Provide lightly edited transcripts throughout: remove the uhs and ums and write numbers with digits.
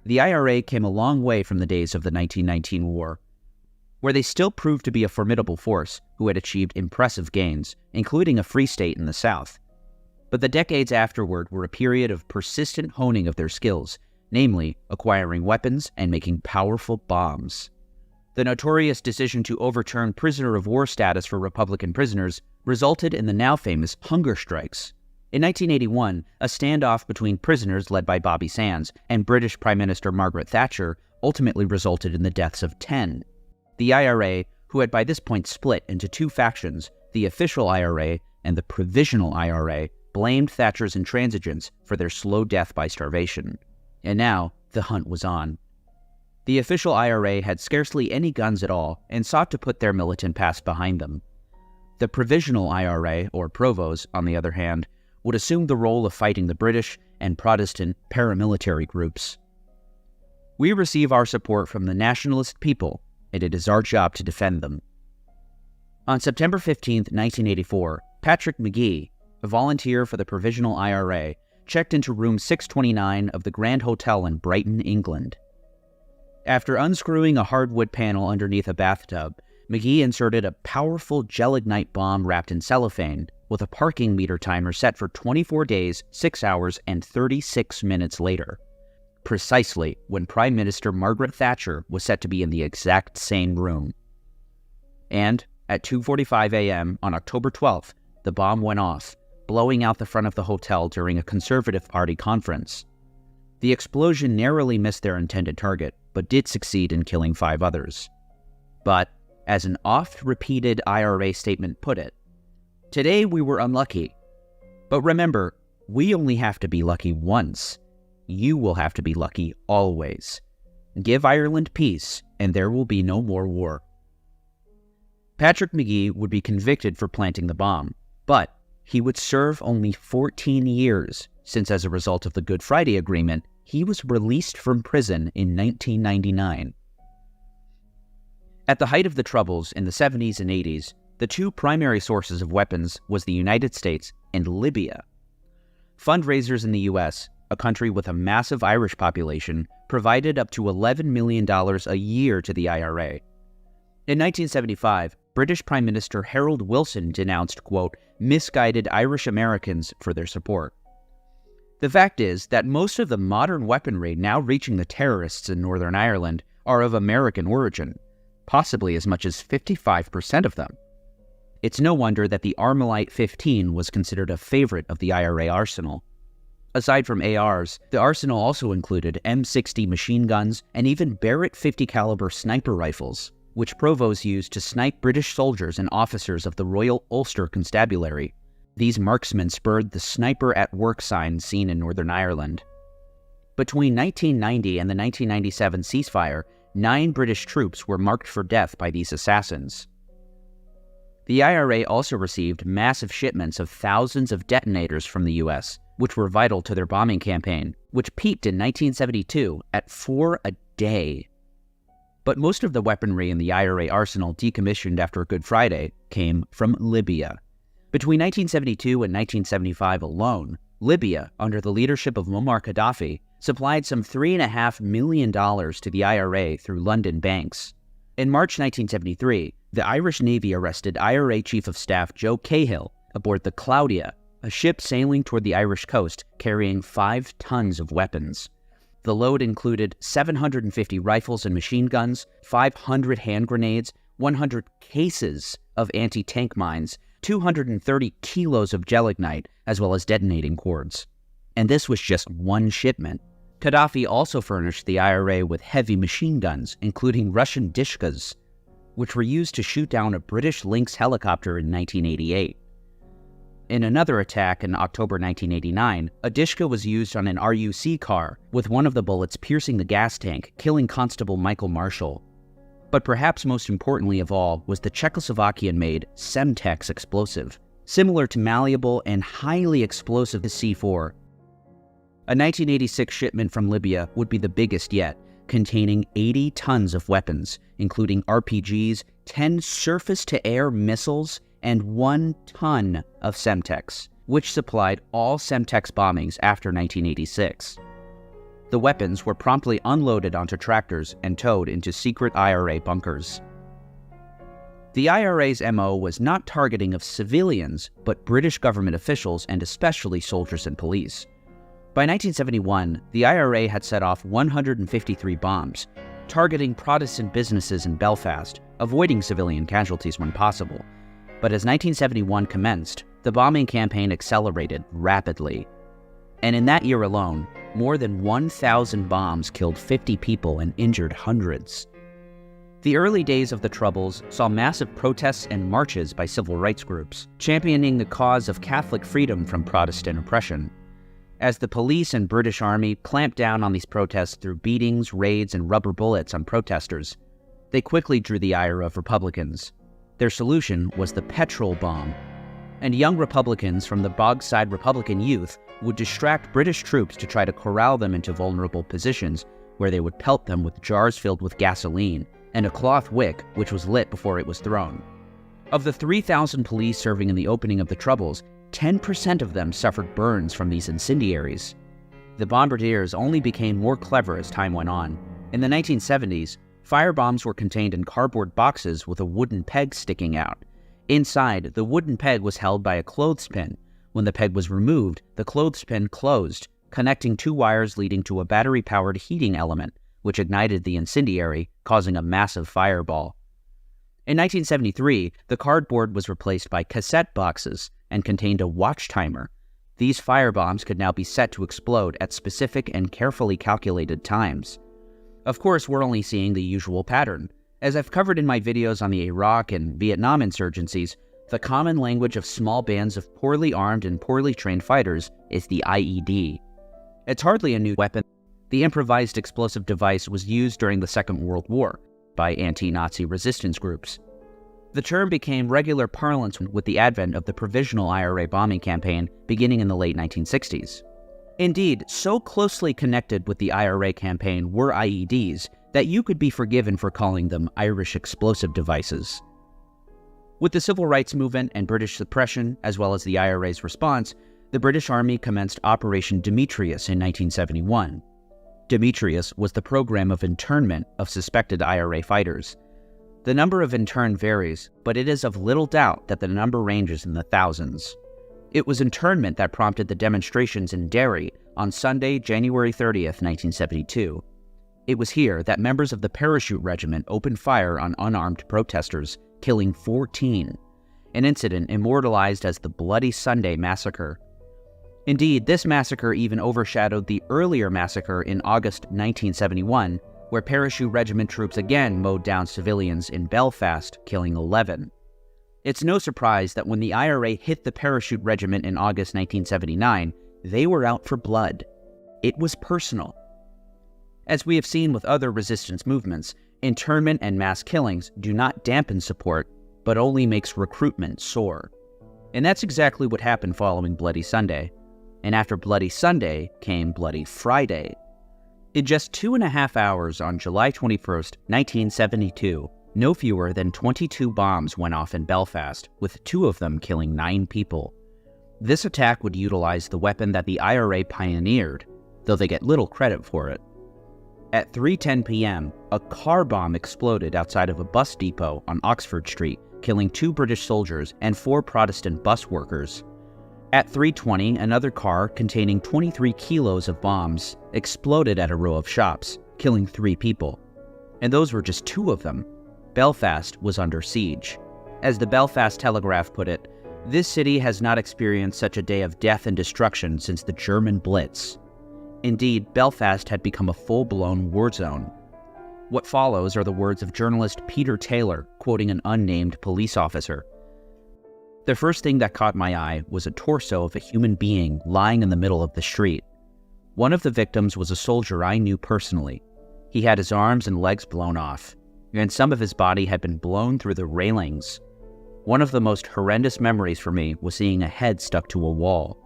the IRA came a long way from the days of the 1919 war, where they still proved to be a formidable force who had achieved impressive gains, including a free state in the South. But the decades afterward were a period of persistent honing of their skills, namely acquiring weapons and making powerful bombs. The notorious decision to overturn prisoner of war status for Republican prisoners resulted in the now famous hunger strikes. In 1981, a standoff between prisoners led by Bobby Sands and British Prime Minister Margaret Thatcher ultimately resulted in the deaths of 10. The IRA, who had by this point split into two factions, the official IRA and the Provisional IRA, blamed Thatcher's intransigence for their slow death by starvation. And now, the hunt was on. The official IRA had scarcely any guns at all and sought to put their militant past behind them. The Provisional IRA, or Provos, on the other hand, would assume the role of fighting the British and Protestant paramilitary groups. We receive our support from the nationalist people, and it is our job to defend them. On September 15, 1984, Patrick McGee, a volunteer for the Provisional IRA, checked into room 629 of the Grand Hotel in Brighton, England. After unscrewing a hardwood panel underneath a bathtub, McGee inserted a powerful gelignite bomb wrapped in cellophane, with a parking meter timer set for 24 days, 6 hours, and 36 minutes later, precisely when Prime Minister Margaret Thatcher was set to be in the exact same room. And at 2:45 a.m. on October 12th, the bomb went off, blowing out the front of the hotel during a Conservative Party conference. The explosion narrowly missed their intended target, but did succeed in killing 5 others. But, as an oft-repeated IRA statement put it, today we were unlucky. But remember, we only have to be lucky once. You will have to be lucky always. Give Ireland peace, and there will be no more war. Patrick McGee would be convicted for planting the bomb, but he would serve only 14 years, since as a result of the Good Friday Agreement, he was released from prison in 1999. At the height of the Troubles in the 70s and 80s, the two primary sources of weapons was the United States and Libya. Fundraisers in the U.S., a country with a massive Irish population, provided up to $11 million a year to the IRA. In 1975, British Prime Minister Harold Wilson denounced, quote, misguided Irish Americans for their support. The fact is that most of the modern weaponry now reaching the terrorists in Northern Ireland are of American origin, possibly as much as 55% of them. It's no wonder that the Armalite 15 was considered a favorite of the IRA arsenal. Aside from ARs, the arsenal also included M60 machine guns and even Barrett 50 caliber sniper rifles, which Provos used to snipe British soldiers and officers of the Royal Ulster Constabulary. These marksmen spurred the sniper at work sign seen in Northern Ireland. Between 1990 and the 1997 ceasefire, 9 British troops were marked for death by these assassins. The IRA also received massive shipments of thousands of detonators from the US, which were vital to their bombing campaign, which peaked in 1972 at 4 a day. But most of the weaponry in the IRA arsenal decommissioned after Good Friday came from Libya. Between 1972 and 1975 alone, Libya, under the leadership of Muammar Gaddafi, supplied some $3.5 million to the IRA through London banks. In March 1973, the Irish Navy arrested IRA Chief of Staff Joe Cahill aboard the Claudia, a ship sailing toward the Irish coast carrying 5 tons of weapons. The load included 750 rifles and machine guns, 500 hand grenades, 100 cases of anti-tank mines, 230 kilos of gelignite, as well as detonating cords. And this was just one shipment. Gaddafi also furnished the IRA with heavy machine guns, including Russian Dishkas, which were used to shoot down a British Lynx helicopter in 1988. In another attack in October 1989, a Dishka was used on an RUC car, with one of the bullets piercing the gas tank, killing Constable Michael Marshall. But perhaps most importantly of all was the Czechoslovakian-made Semtex explosive, similar to malleable and highly explosive C4. A 1986 shipment from Libya would be the biggest yet, containing 80 tons of weapons, including RPGs, 10 surface-to-air missiles, and 1 ton of Semtex, which supplied all Semtex bombings after 1986. The weapons were promptly unloaded onto tractors and towed into secret IRA bunkers. The IRA's MO was not targeting of civilians, but British government officials and especially soldiers and police. By 1971, the IRA had set off 153 bombs, targeting Protestant businesses in Belfast, avoiding civilian casualties when possible. But as 1971 commenced, the bombing campaign accelerated rapidly. And in that year alone, more than 1,000 bombs killed 50 people and injured hundreds. The early days of the Troubles saw massive protests and marches by civil rights groups, championing the cause of Catholic freedom from Protestant oppression. As the police and British Army clamped down on these protests through beatings, raids, and rubber bullets on protesters, they quickly drew the ire of Republicans. Their solution was the petrol bomb, and young Republicans from the Bogside Republican Youth would distract British troops to try to corral them into vulnerable positions where they would pelt them with jars filled with gasoline and a cloth wick which was lit before it was thrown. Of the 3,000 police serving in the opening of the Troubles, 10% of them suffered burns from these incendiaries. The bombardiers only became more clever as time went on. In the 1970s, firebombs were contained in cardboard boxes with a wooden peg sticking out. Inside, the wooden peg was held by a clothespin. When the peg was removed, the clothespin closed, connecting two wires leading to a battery-powered heating element, which ignited the incendiary, causing a massive fireball. In 1973, the cardboard was replaced by cassette boxes and contained a watch timer. These firebombs could now be set to explode at specific and carefully calculated times. Of course, we're only seeing the usual pattern. As I've covered in my videos on the Iraq and Vietnam insurgencies, the common language of small bands of poorly armed and poorly trained fighters is the IED. It's hardly a new weapon. The improvised explosive device was used during the Second World War by anti-Nazi resistance groups. The term became regular parlance with the advent of the Provisional IRA bombing campaign beginning in the late 1960s. Indeed, so closely connected with the IRA campaign were IEDs that you could be forgiven for calling them Irish explosive devices. With the civil rights movement and British suppression, as well as the IRA's response, the British Army commenced Operation Demetrius in 1971. Demetrius was the program of internment of suspected IRA fighters. The number of interned varies, but it is of little doubt that the number ranges in the thousands. It was internment that prompted the demonstrations in Derry on Sunday, January 30th, 1972. It was here that members of the Parachute Regiment opened fire on unarmed protesters, killing 14, an incident immortalized as the Bloody Sunday Massacre. Indeed, this massacre even overshadowed the earlier massacre in August 1971, where Parachute Regiment troops again mowed down civilians in Belfast, killing 11. It's no surprise that when the IRA hit the Parachute Regiment in August 1979, they were out for blood. It was personal. As we have seen with other resistance movements, internment and mass killings do not dampen support, but only makes recruitment soar. And that's exactly what happened following Bloody Sunday. And after Bloody Sunday came Bloody Friday. In just 2.5 hours on July 21st, 1972, no fewer than 22 bombs went off in Belfast, with 2 of them killing 9 people. This attack would utilize the weapon that the IRA pioneered, though they get little credit for it. At 3:10 p.m., a car bomb exploded outside of a bus depot on Oxford Street, killing 2 British soldiers and 4 Protestant bus workers. At 3:20, another car containing 23 kilos of bombs exploded at a row of shops, killing 3 people. And those were just 2 of them. Belfast was under siege. As the Belfast Telegraph put it, this city has not experienced such a day of death and destruction since the German Blitz. Indeed, Belfast had become a full-blown war zone. What follows are the words of journalist Peter Taylor, quoting an unnamed police officer. The first thing that caught my eye was a torso of a human being lying in the middle of the street. One of the victims was a soldier I knew personally. He had his arms and legs blown off, and some of his body had been blown through the railings. One of the most horrendous memories for me was seeing a head stuck to a wall.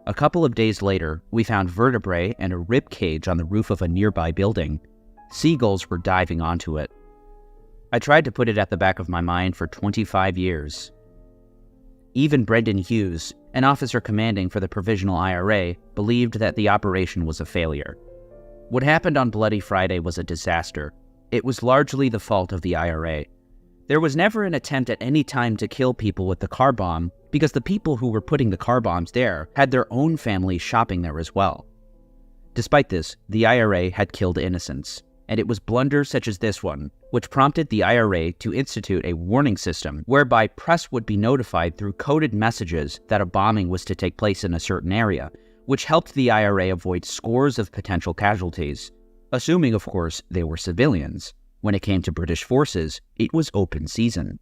A couple of days later, we found vertebrae and a rib cage on the roof of a nearby building. Seagulls were diving onto it. I tried to put it at the back of my mind for 25 years. Even Brendan Hughes, an officer commanding for the Provisional IRA, believed that the operation was a failure. What happened on Bloody Friday was a disaster. It was largely the fault of the IRA. There was never an attempt at any time to kill people with the car bomb because the people who were putting the car bombs there had their own families shopping there as well. Despite this, the IRA had killed innocents, and it was blunders such as this one which prompted the IRA to institute a warning system whereby press would be notified through coded messages that a bombing was to take place in a certain area, which helped the IRA avoid scores of potential casualties, assuming, of course, they were civilians. When it came to British forces, it was open season.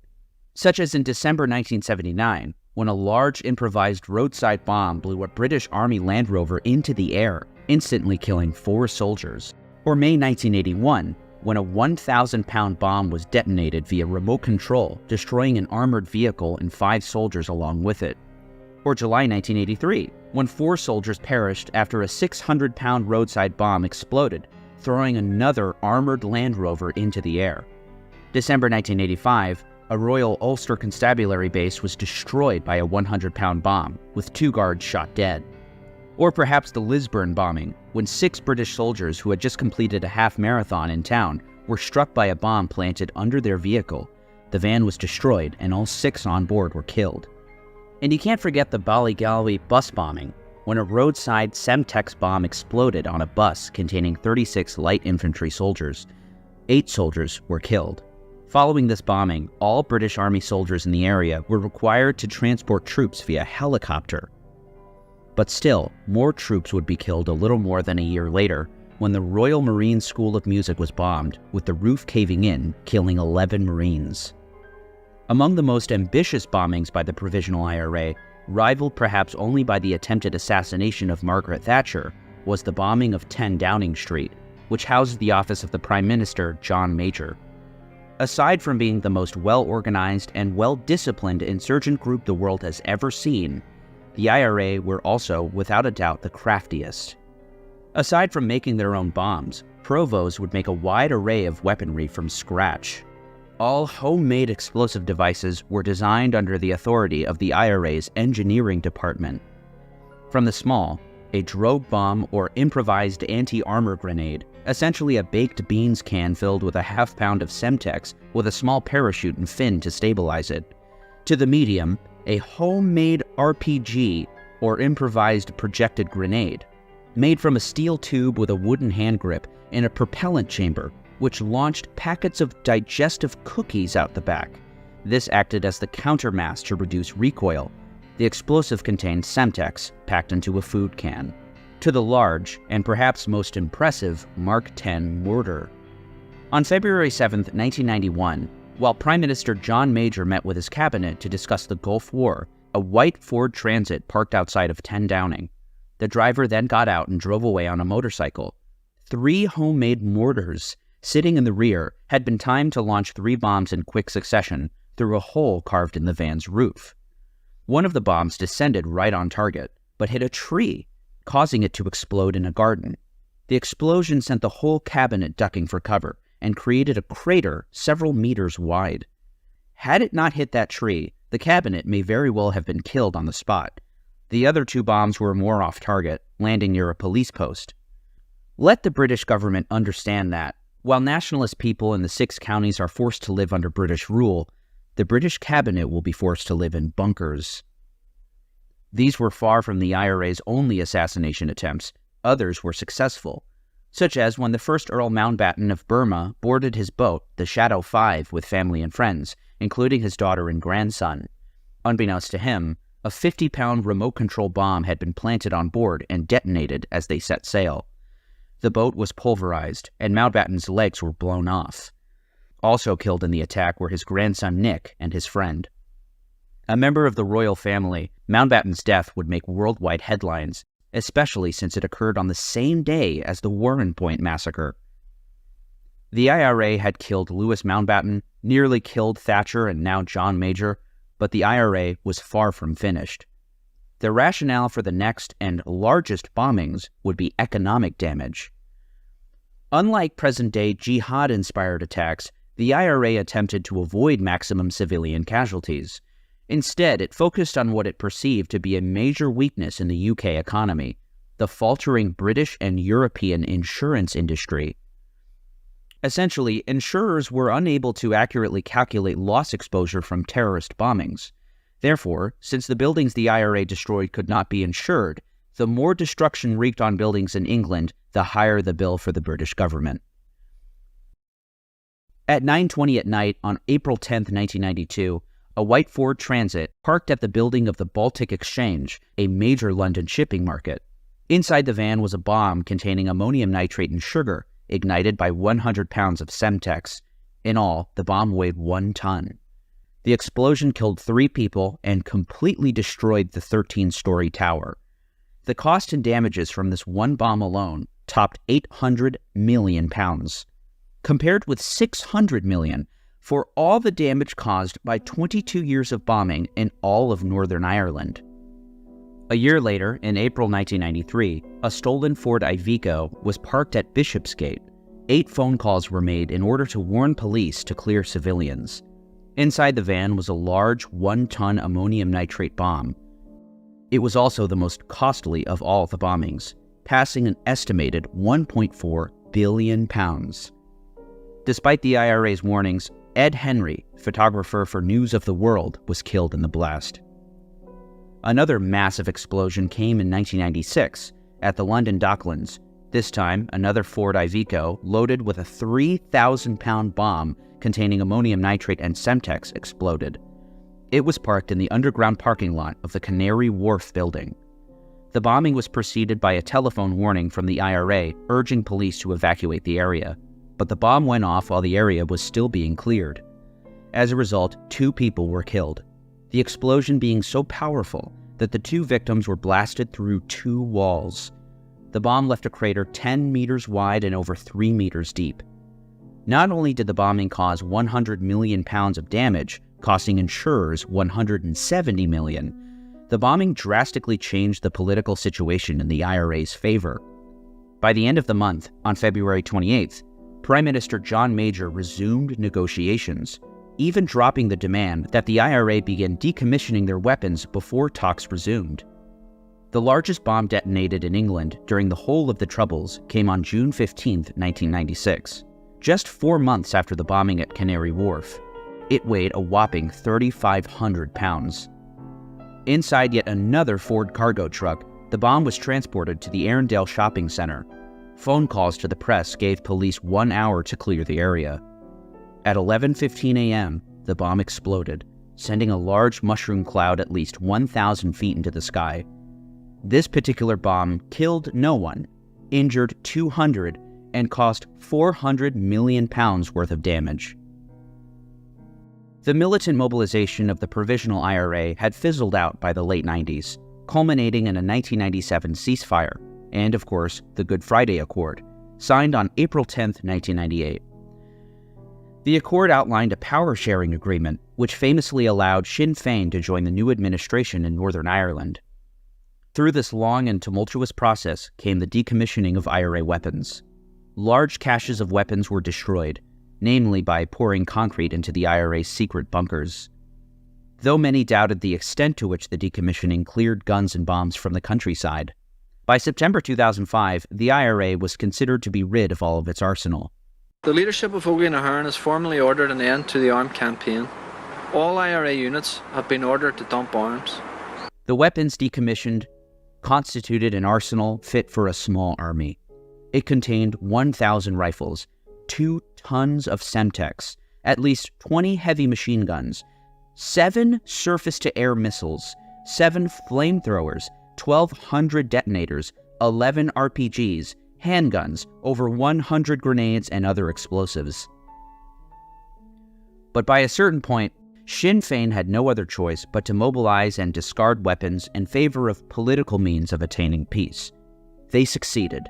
Such as in December 1979, when a large improvised roadside bomb blew a British Army Land Rover into the air, instantly killing 4 soldiers. Or May 1981, when a 1,000-pound bomb was detonated via remote control, destroying an armored vehicle and 5 soldiers along with it. Or July 1983, when 4 soldiers perished after a 600-pound roadside bomb exploded, throwing another armored Land Rover into the air. December 1985, a Royal Ulster Constabulary base was destroyed by a 100-pound bomb, with 2 guards shot dead. Or perhaps the Lisburn bombing, when 6 British soldiers who had just completed a half-marathon in town were struck by a bomb planted under their vehicle. The van was destroyed and all 6 on board were killed. And you can't forget the Ballygalway bus bombing, when a roadside Semtex bomb exploded on a bus containing 36 light infantry soldiers. 8 soldiers were killed. Following this bombing, all British Army soldiers in the area were required to transport troops via helicopter. But still, more troops would be killed a little more than a year later, when the Royal Marine School of Music was bombed, with the roof caving in, killing 11 Marines. Among the most ambitious bombings by the Provisional IRA, rivaled perhaps only by the attempted assassination of Margaret Thatcher, was the bombing of 10 Downing Street, which housed the office of the Prime Minister, John Major. Aside from being the most well-organized and well-disciplined insurgent group the world has ever seen, the IRA were also, without a doubt, the craftiest. Aside from making their own bombs, Provos would make a wide array of weaponry from scratch. All homemade explosive devices were designed under the authority of the IRA's engineering department. From the small, a drogue bomb or improvised anti-armor grenade, essentially a baked beans can filled with a half-pound of Semtex with a small parachute and fin to stabilize it, to the medium, a homemade RPG, or improvised projected grenade, made from a steel tube with a wooden hand grip and a propellant chamber, which launched packets of digestive cookies out the back. This acted as the countermass to reduce recoil. The explosive contained Semtex, packed into a food can. To the large, and perhaps most impressive, Mark X mortar. On February 7, 1991, while Prime Minister John Major met with his cabinet to discuss the Gulf War, a white Ford Transit parked outside of 10 Downing. The driver then got out and drove away on a motorcycle. 3 homemade mortars, sitting in the rear, had been timed to launch 3 bombs in quick succession through a hole carved in the van's roof. One of the bombs descended right on target, but hit a tree, causing it to explode in a garden. The explosion sent the whole cabinet ducking for cover, and created a crater several meters wide. Had it not hit that tree, the cabinet may very well have been killed on the spot. The other 2 bombs were more off target, landing near a police post. Let the British government understand that, while nationalist people in the 6 counties are forced to live under British rule, the British cabinet will be forced to live in bunkers. These were far from the IRA's only assassination attempts. Others were successful, such as when the first Earl Mountbatten of Burma boarded his boat, the Shadow 5, with family and friends, including his daughter and grandson. Unbeknownst to him, a 50-pound remote-control bomb had been planted on board and detonated as they set sail. The boat was pulverized, and Mountbatten's legs were blown off. Also killed in the attack were his grandson Nick and his friend. A member of the royal family, Mountbatten's death would make worldwide headlines, especially since it occurred on the same day as the Warren Point massacre. The IRA had killed Louis Mountbatten, nearly killed Thatcher and now John Major, but the IRA was far from finished. Their rationale for the next and largest bombings would be economic damage. Unlike present-day jihad-inspired attacks, the IRA attempted to avoid maximum civilian casualties. Instead, it focused on what it perceived to be a major weakness in the UK economy: the faltering British and European insurance industry. Essentially, insurers were unable to accurately calculate loss exposure from terrorist bombings. Therefore, since the buildings the IRA destroyed could not be insured, the more destruction wreaked on buildings in England, the higher the bill for the British government. At 9:20 at night on April 10, 1992, a white Ford Transit parked at the building of the Baltic Exchange, a major London shipping market. Inside the van was a bomb containing ammonium nitrate and sugar, ignited by 100 pounds of Semtex. In all, the bomb weighed 1 ton. The explosion killed 3 people and completely destroyed the 13-story tower. The cost and damages from this one bomb alone topped £800 million, compared with $600 million for all the damage caused by 22 years of bombing in all of Northern Ireland. A year later, in April 1993, a stolen Ford Iveco was parked at Bishopsgate. 8 phone calls were made in order to warn police to clear civilians. Inside the van was a large 1-ton ammonium nitrate bomb. It was also the most costly of all the bombings, passing an estimated £1.4 billion. Despite the IRA's warnings, Ed Henry, photographer for News of the World, was killed in the blast. Another massive explosion came in 1996 at the London Docklands. This time, another Ford Iveco, loaded with a 3,000-pound bomb containing ammonium nitrate and Semtex, exploded. It was parked in the underground parking lot of the Canary Wharf building. The bombing was preceded by a telephone warning from the IRA urging police to evacuate the area, but the bomb went off while the area was still being cleared. As a result, 2 people were killed, the explosion being so powerful that the 2 victims were blasted through 2 walls. The bomb left a crater 10 meters wide and over 3 meters deep. Not only did the bombing cause £100 million of damage, costing insurers $170 million, the bombing drastically changed the political situation in the IRA's favor. By the end of the month, on February 28th, Prime Minister John Major resumed negotiations, even dropping the demand that the IRA begin decommissioning their weapons before talks resumed. The largest bomb detonated in England during the whole of the Troubles came on June 15, 1996, just 4 months after the bombing at Canary Wharf. It weighed a whopping 3,500 pounds. Inside yet another Ford cargo truck, the bomb was transported to the Arundel Shopping Center. Phone calls to the press gave police 1 hour to clear the area. At 11:15 a.m., the bomb exploded, sending a large mushroom cloud at least 1,000 feet into the sky. This particular bomb killed no one, injured 200, and caused £400 million worth of damage. The militant mobilization of the Provisional IRA had fizzled out by the late 90s, culminating in a 1997 ceasefire and, of course, the Good Friday Accord, signed on April 10, 1998. The accord outlined a power-sharing agreement which famously allowed Sinn Féin to join the new administration in Northern Ireland. Through this long and tumultuous process came the decommissioning of IRA weapons. Large caches of weapons were destroyed, namely by pouring concrete into the IRA's secret bunkers. Though many doubted the extent to which the decommissioning cleared guns and bombs from the countryside, by September 2005, the IRA was considered to be rid of all of its arsenal. The leadership of Ogie Ahern has formally ordered an end to the armed campaign. All IRA units have been ordered to dump arms. The weapons decommissioned constituted an arsenal fit for a small army. It contained 1,000 rifles, 2 tons of Semtex, at least 20 heavy machine guns, 7 surface-to-air missiles, 7 flamethrowers, 1,200 detonators, 11 RPGs, handguns, over 100 grenades, and other explosives. But by a certain point, Sinn Féin had no other choice but to mobilize and discard weapons in favor of political means of attaining peace. They succeeded.